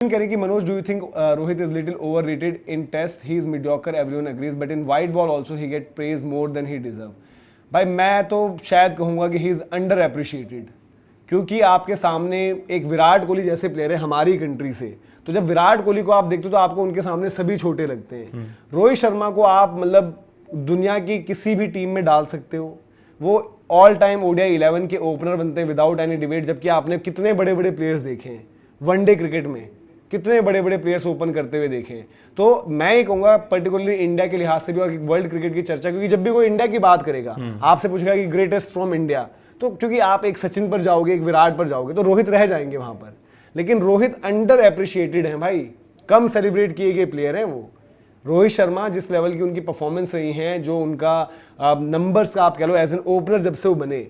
करें कि Manoj, do you think Rohit is little overrated in test? He is mediocre, everyone agrees, but in white ball also he get praise more than he deserve. भाई मैं तो शायद कहूंगा कि he is under appreciated, क्योंकि आपके सामने एक विराट कोहली जैसे प्लेयर है हमारी कंट्री से, तो जब विराट कोहली को आप देखते हो तो आपको उनके सामने सभी छोटे लगते हैं। रोहित शर्मा को आप मतलब दुनिया की किसी भी टीम में डाल सकते हो, वो ऑल टाइम ओडीआई 11 के ओपनर बनते हैं विदाउट एनी डिबेट। जबकि आपने कितने बड़े बड़े प्लेयर्स देखे हैं वनडे क्रिकेट में, कितने बड़े बड़े प्लेयर्स ओपन करते हुए देखे हैं। तो मैं ये कहूंगा पर्टिकुलरली इंडिया के लिहाज से भी और वर्ल्ड क्रिकेट की चर्चा, क्योंकि जब भी कोई इंडिया की बात करेगा आपसे पूछेगा कि ग्रेटेस्ट फ्रॉम इंडिया, तो क्योंकि आप एक सचिन पर जाओगे, एक विराट पर जाओगे, तो रोहित रह जाएंगे वहां पर। लेकिन रोहित अंडर एप्रिशिएटेड है भाई, कम सेलिब्रेट किए गए प्लेयर है वो। रोहित शर्मा जिस लेवल की उनकी परफॉर्मेंस रही है, जो उनका नंबर्स का आप कह लो एज एन ओपनर जब से वो बने,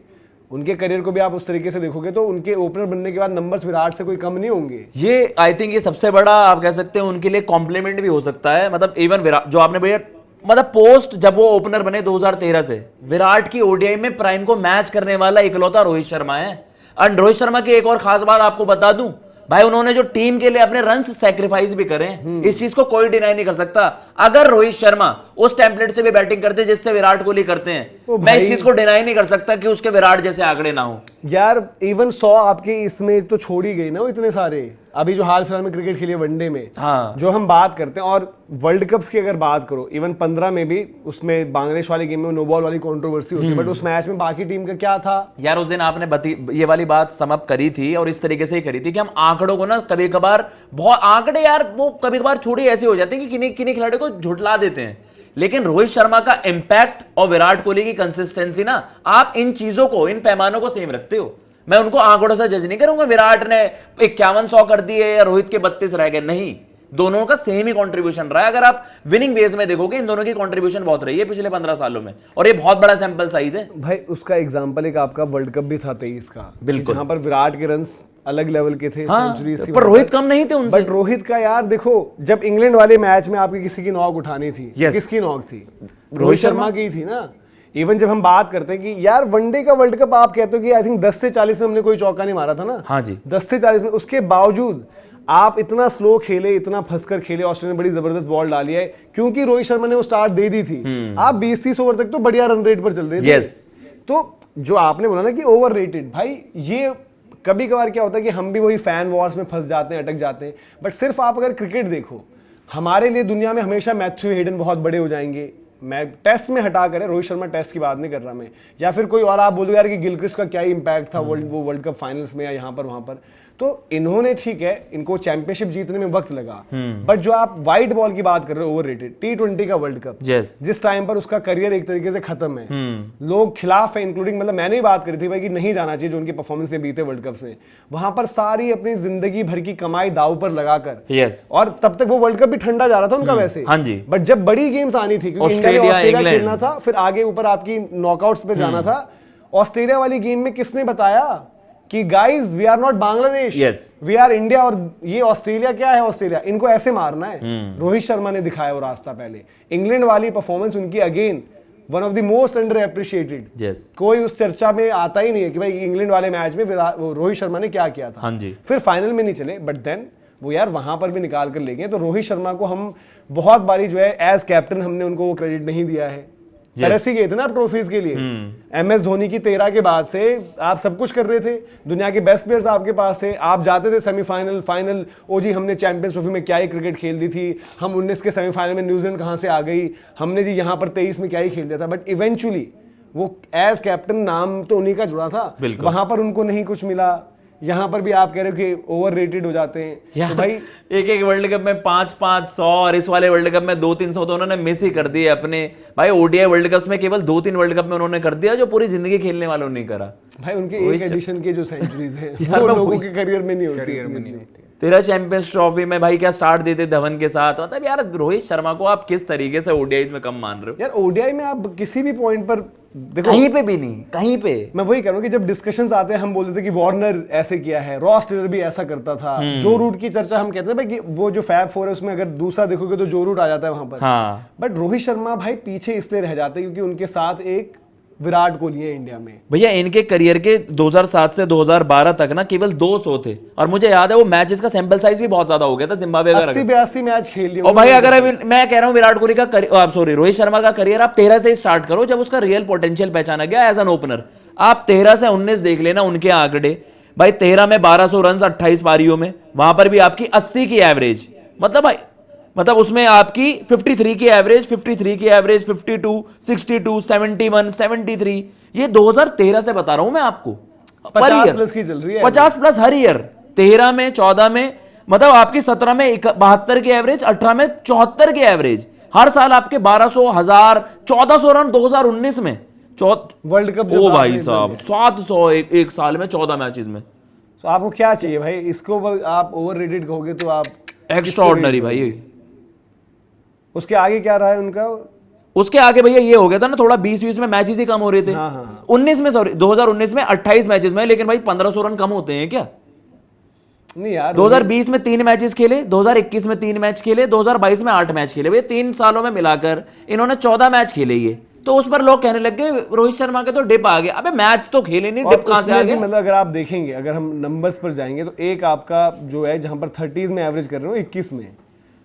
उनके करियर को भी आप उस तरीके से देखोगे तो उनके ओपनर बनने के बाद नंबर्स विराट से कोई कम नहीं होंगे। ये आई थिंक ये सबसे बड़ा आप कह सकते हैं उनके लिए कॉम्प्लीमेंट भी हो सकता है। मतलब इवन विराट जो आपने भैया मतलब पोस्ट जब वो ओपनर बने 2013 से, विराट की ओडीआई में प्राइम को मैच करने वाला इकलौता रोहित शर्मा है। और रोहित शर्मा की एक और खास बात आपको बता दूं भाई, उन्होंने जो टीम के लिए अपने रन सैक्रिफाइस भी करे, इस चीज को कोई डिनाई नहीं कर सकता। अगर रोहित शर्मा उस टेम्पलेट से भी बैटिंग करते जिससे विराट कोहली करते हैं, मैं इस चीज को डिनाई नहीं कर सकता कि उसके विराट जैसे आंकड़े ना हो। यार इवन 100 आपके इसमें तो छोड़ ही गई ना वो इतने सारे, अभी जो हाल फिलहाल में क्रिकेट खेली वनडे में। हाँ। जो हम बात करते हैं, और वर्ल्ड कप्स की अगर बात करो, इवन 15 में भी उसमें बांग्लादेश वाली गेम में नो बॉल वाली कंट्रोवर्सी होती है, बट उस मैच में बाकी टीम का क्या था यार। उस दिन आपने ये वाली बात समअप करी थी और इस तरीके से ही करी थी कि हम आंकड़ों को ना कभी कभार बहुत आंकड़े यार वो कभी कभार थोड़ी ऐसे हो जाते हैं कि किन्हीं खिलाड़ियों को झुठला देते हैं। लेकिन रोहित शर्मा का इंपैक्ट और विराट कोहली की कंसिस्टेंसी ना, आप इन चीजों को, इन पैमानों को सेम रखते हो। मैं उनको आंकड़ों से जज नहीं करूंगा विराट ने 51-100 कर दिए या रोहित के 32 रह गए, नहीं, दोनों का सेम ही कंट्रीब्यूशन रहा है। अगर आप विनिंग वेज में देखोगे इन दोनों की कंट्रीब्यूशन बहुत रही है पिछले 15 सालों में, और ये बहुत बड़ा सैंपल साइज है भाई। उसका एग्जांपल एक आपका वर्ल्ड कप भी था 23 का, बिल्कुल, जहां पर विराट के रन्स अलग लेवल के थे, हाँ, सेंचुरीज थी, पर रोहित कम नहीं थे उनसे। बट रोहित का यार देखो, जब इंग्लैंड वाले मैच में आपकी किसी की नॉक उठानी थी, किसकी नॉक थी? रोहित शर्मा की थी ना। इवन जब हम बात करते हैं कि यार वनडे का वर्ल्ड कप, आप कहते हो कि आई थिंक 10 से 40 में हमने कोई चौका नहीं मारा था ना। हाँ जी, 10 से 40 में, उसके बावजूद आप इतना स्लो खेले, इतना फंसकर खेले, ऑस्ट्रेलिया ने बड़ी जबरदस्त बॉल डाली है क्योंकि रोहित शर्मा ने वो स्टार्ट दे दी थी। आप 20-30 ओवर तक तो बढ़िया रन रेट पर चल रहे थे। तो जो आपने बोला ना कि ओवररेटेड, भाई ये कभी कभार क्या होता है कि हम भी वही फैन वॉर्स में फंस जाते हैं, अटक जाते हैं। बट सिर्फ आप अगर क्रिकेट देखो, हमारे लिए दुनिया में हमेशा मैथ्यू हेडन बहुत बड़े हो जाएंगे। मैं टेस्ट में हटा कर, रोहित शर्मा टेस्ट की बात नहीं कर रहा मैं, या फिर कोई और आप बोलो यार कि गिलक्रिस्ट का क्या इम्पैक्ट था वर्ल्ड कप फाइनल्स में या यहाँ पर वहां पर। तो इन्होंने, ठीक है, इनको चैंपियनशिप जीतने में वक्त लगा, बट जो आप व्हाइट बॉल की बात कर रहे हो, ओवररेटेड T20 का वर्ल्ड कप, जिस टाइम पर उसका करियर एक तरीके से खत्म है, लोग खिलाफ है, इंक्लूडिंग मतलब मैंने ही बात करी थी भाई कि नहीं जाना चाहिए जो उनकी परफॉर्मेंस से बीते वर्ल्ड कप में। वहां पर सारी अपनी जिंदगी भर की कमाई दाव पर लगाकर, और तब तक वो वर्ल्ड कप भी ठंडा जा रहा था उनका वैसे। हाँ जी। बट जब बड़ी गेम्स आनी थी, क्योंकि ऑस्ट्रेलिया खेलना था, फिर आगे ऊपर आपकी नॉकआउट्स पे जाना था, ऑस्ट्रेलिया वाली गेम में किसने बताया कि guys we are not Bangladesh, we are India, और ये ऑस्ट्रेलिया क्या है, ऑस्ट्रेलिया इनको ऐसे मारना है। रोहित शर्मा ने दिखाया वो रास्ता पहले। इंग्लैंड वाली परफॉर्मेंस उनकी again one of the most under appreciated. कोई उस चर्चा में आता ही नहीं है कि भाई इंग्लैंड वाले मैच में रोहित शर्मा ने क्या किया था। हाँ जी। फिर फाइनल में नहीं चले, बट देन वो यार वहां पर भी निकाल कर ले गए। तो रोहित शर्मा को हम बहुत बारी जो है एज कैप्टन हमने उनको वो क्रेडिट नहीं दिया है। तरसी गए थे ना आप ट्रॉफीज के लिए। MS धोनी की 13 के बाद से आप सब कुछ कर रहे थे, दुनिया के बेस्ट प्लेयर्स आपके पास थे, आप जाते थे सेमीफाइनल, फाइनल। ओ जी हमने चैंपियंस ट्रॉफी में क्या ही क्रिकेट खेल दी थी, हम 19 के सेमीफाइनल में न्यूजीलैंड कहां से आ गई, हमने जी यहाँ पर 23 में क्या ही खेल दिया था। बट इवेंचुअली वो एज कैप्टन नाम तो उन्हीं का जुड़ा था, वहां पर उनको नहीं कुछ मिला। यहाँ पर भी आप कह रहे हो कि ओवररेटेड हो जाते हैं। तो भाई एक वर्ल्ड कप में 500-500 और इस वाले वर्ल्ड कप में 200-300 तो उन्होंने मिस ही कर दिए अपने। भाई ओडीआई वर्ल्ड कप में केवल 2-3 वर्ल्ड कप में उन्होंने कर दिया जो पूरी जिंदगी खेलने वालों ने नहीं करा। भाई उनके एक एडिशन के जो सेंचुरीज हैं वो लोगों के करियर में नहीं होती। तेरा चैंपियंस ट्रॉफी में भाई क्या स्टार्ट देते धवन के साथ। मतलब यार रोहित शर्मा को आप किस तरीके से ओडीआई में कम मान रहे हो यार? ओडीआई में आप किसी भी पॉइंट पर देखो, कहीं पे भी नहीं, कहीं पे। मैं वही कह रहा हूँ कि जब डिस्कशंस आते हैं हम बोलते थे कि वार्नर ऐसे किया है, रॉस टेलर भी ऐसा करता था, जो रूट की चर्चा हम कहते थे भाई कि वो जो फैब 4 है उसमें अगर दूसरा देखोगे तो जो रूट आ जाता है वहां पर। बट रोहित शर्मा भाई पीछे इसलिए रह जाते हैं क्योंकि उनके साथ एक विराट कोहली है इंडिया में। भैया इनके करियर के 2007 से 2012 तक ना केवल 200 थे, और मुझे याद है वो मैचेस का सैंपल साइज भी बहुत ज्यादा हो गया था जिम्बाब्वे का। 80-82 मैच खेल लिए। और भाई अगर अभी मैं कह रहा हूं विराट कोहली का सॉरी रोहित शर्मा का करियर आप 13 से ही स्टार्ट करो, जब उसका रियल पोटेंशियल पहचाना गया एज एन ओपनर। आप 13 से 19 देख लेना उनके आंकड़े भाई, 13 में 1200 रन 28 पारियों में, वहां पर भी आपकी 80 की एवरेज, मतलब भाई मतलब उसमें आपकी 53 की एवरेज, 53 की एवरेज, 52, 62, 71, 73, ये 2013 से बता रहा हूं मैं आपको। 50 प्लस की चल रही है, 50 प्लस हर ईयर, 13 में, 14 में, मतलब आपकी 17 में 72 की एवरेज, 18 में 74 की एवरेज, हर साल आपके 1200, 1000, 1400 रन 2019 में वर्ल्ड कप। ओ भाई साहब 700 एक साल में 14 मैचेस में। तो आपको क्या चाहिए भाई, इसको आप ओवररेटेड कहोगे तो आप एक्स्ट्राऑर्डिनरी भाई। उसके आगे क्या रहा है उनका? उसके आगे भैया ये हो गया था ना, थोड़ा 20 में मैचेस ही कम हो रहे थे। हाँ, हाँ। 19 में, सॉरी 2019 में 28 मैचेस में, लेकिन भाई 1500 रन कम होते हैं क्या? नहीं यार, 2020 में 3 मैचेस खेले, 2021 में 3 मैच खेले, 2022 में 8 मैच खेले, भैया 3 सालों में मिलाकर इन्होंने 14 मैच खेले। ये तो उस पर लोग कहने लग गए रोहित शर्मा के तो डिप आ गया। अबे मैच तो खेले नहीं, डिप कहां से आ गया? मतलब अगर आप देखेंगे, अगर हम नंबर्स पर जाएंगे तो एक आपका जो है जहां पर 30s में एवरेज कर रहे हो 21 में,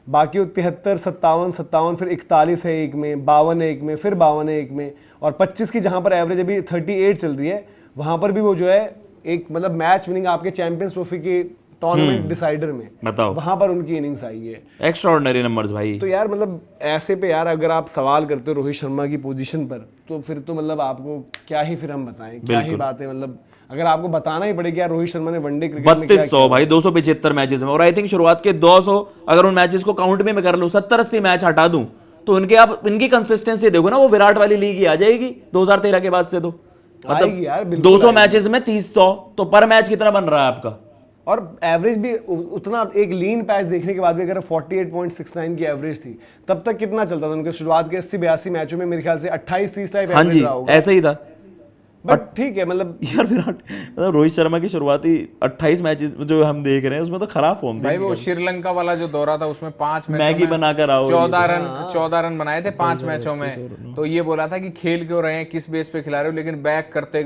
बाकी 73, 57, फिर 41 है एक में, 52 है एक में, फिर 52 है एक में, और 25 की जहां पर एवरेज अभी 38 चल रही है, वहां पर भी वो जो है एक मतलब मैच विनिंग आपके चैंपियंस ट्रॉफी के टूर्नामेंट डिसाइडर में, बताओ, वहां पर उनकी इनिंग्स आई है। एक्स्ट्राऑर्डिनरी नंबर्स भाई। तो यार मतलब ऐसे पे यार अगर आप सवाल करते हो रोहित शर्मा की पोजीशन पर, तो फिर तो मतलब आपको क्या ही फिर हम बताएं, क्या ही बात है। मतलब अगर आपको बताना ही पड़ेगा यार रोहित शर्मा ने वनडे क्रिकेट में 3200 भाई 275 मैचेस में, और आई थिंक शुरुआत के 200 अगर उन मैचेस को काउंट में मैं कर लूं, 70-80 मैच हटा दूं, तो इनके आप इनकी कंसिस्टेंसी देखो ना, वो विराट वाली लीग ही आ जाएगी 2013 के बाद से। तो आएगी यार, मतलब बिल्कुल 200 आएगी। मैचेस में 300, तो पर मैच कितना बन रहा है आपका? और एवरेज भी उतना, एक लीन पैच देखने के बाद भी अगर 48.69 की एवरेज थी, तब तक कितना चलता था उनके शुरुआत के 80-82 मैचों में? मेरे ख्याल से 28-30 टाइप हाँ एवरेज जी, रहा होगा। ऐसा ही था। बट ठीक है, मतलब यार विराट मतलब रोहित शर्मा की शुरुआती 28 मैचेस जो हम देख रहे हैं उसमें तो खराब फॉर्म थी भाई। वो श्रीलंका वाला जो दौरा था उसमें 5 मैचों मैगी में बनाकर आओ, 14 रन बनाए थे 5 मैचों में। तो ये बोला था कि खेल क्यों रहे हैं, किस बेस पे खिला रहे हो, लेकिन बैक करते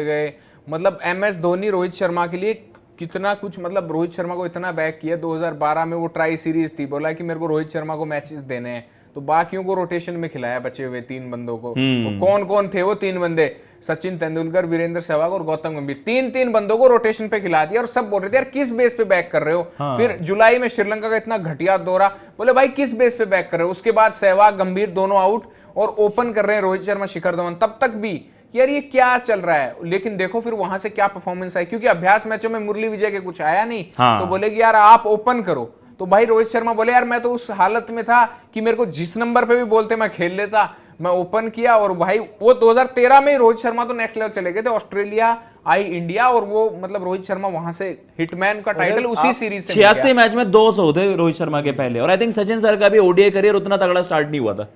गए। मतलब MS धोनी रोहित शर्मा के लिए कितना कुछ, मतलब रोहित शर्मा को इतना बैक किया। 2012 में वो ट्राई सीरीज थी, बोला कि मेरे को रोहित शर्मा को मैचेस देने हैं, तो बाकियों को रोटेशन में खिलाया, बचे हुए 3 बंदों को। कौन कौन थे वो 3 बंदे? सचिन तेंदुलकर, वीरेंद्र सहवाग और गौतम गंभीर, 3 बंदों को रोटेशन पे खिला दिया। और सब बोल रहे थे यार किस बेस पे बैक कर रहे हो। फिर जुलाई में श्रीलंका का इतना घटिया दौरा, बोले भाई किस बेस पे बैक कर रहे हो। उसके बाद सहवाग, गंभीर दोनों आउट, और ओपन कर रहे हैं रोहित शर्मा, शिखर धवन। तब तक भी यार ये क्या चल रहा है, लेकिन देखो फिर वहां से क्या परफॉर्मेंस आई, क्योंकि अभ्यास मैचों में मुरली विजय के कुछ आया नहीं। तो बोले कि यार आप ओपन करो। तो भाई रोहित शर्मा बोले यार मैं तो उस हालत में था कि मेरे को जिस नंबर पे भी बोलते मैं खेल लेता, मैं ओपन किया। और भाई वो 2013 में रोहित शर्मा तो नेक्स्ट लेवल चले गए थे, ऑस्ट्रेलिया आई इंडिया, और वो मतलब रोहित शर्मा वहां से हिटमैन का टाइटल उसी सीरीज से 86 मैच में 200 थे रोहित शर्मा के पहले। और आई थिंक सचिन सर का भी ओडीआई करियर उतना तगड़ा स्टार्ट नहीं हुआ था।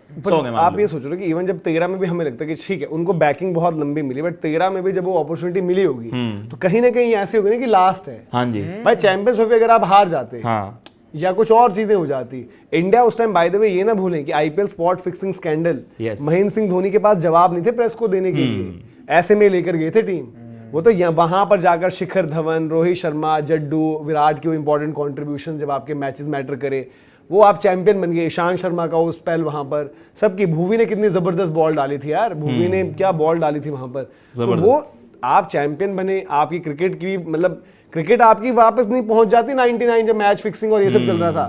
आप ये सोच रहे हो कि इवन जब 13 में भी हमें लगता है कि ठीक है उनको बैकिंग बहुत लंबी मिली, बट 13 में भी जब वो अपॉर्चुनिटी मिली होगी तो कहीं ना कहीं ऐसे होगी ना कि लास्ट है। हाँ जी भाई चैंपियंस ट्रॉफी अगर आप हार जाते, हाँ, या कुछ और चीजें हो जाती, इंडिया उस टाइम बाय द वे ये ना भूलें कि IPL spot fixing scandal, Mahendra Singh Dhoni के पास जवाब नहीं थे प्रेस को देने के लिए, ऐसे में लेकर गए थे टीम। वो तो वहां पर जाकर शिखर धवन, रोहित शर्मा, जड्डू, विराट के इंपॉर्टेंट कॉन्ट्रीब्यूशन जब आपके मैचेस मैटर करे, वो आप चैंपियन बन गए। ईशांत शर्मा का वो स्पेल वहां पर, सबकी, भुवी ने कितनी जबरदस्त बॉल डाली थी यार, भुवी ने क्या बॉल डाली थी वहां पर। तो वो आप चैंपियन बने, आपकी क्रिकेट की मतलब क्रिकेट आपकी वापस नहीं पहुंच जाती 99 जब मैच फिक्सिंग और ये सब चल रहा था।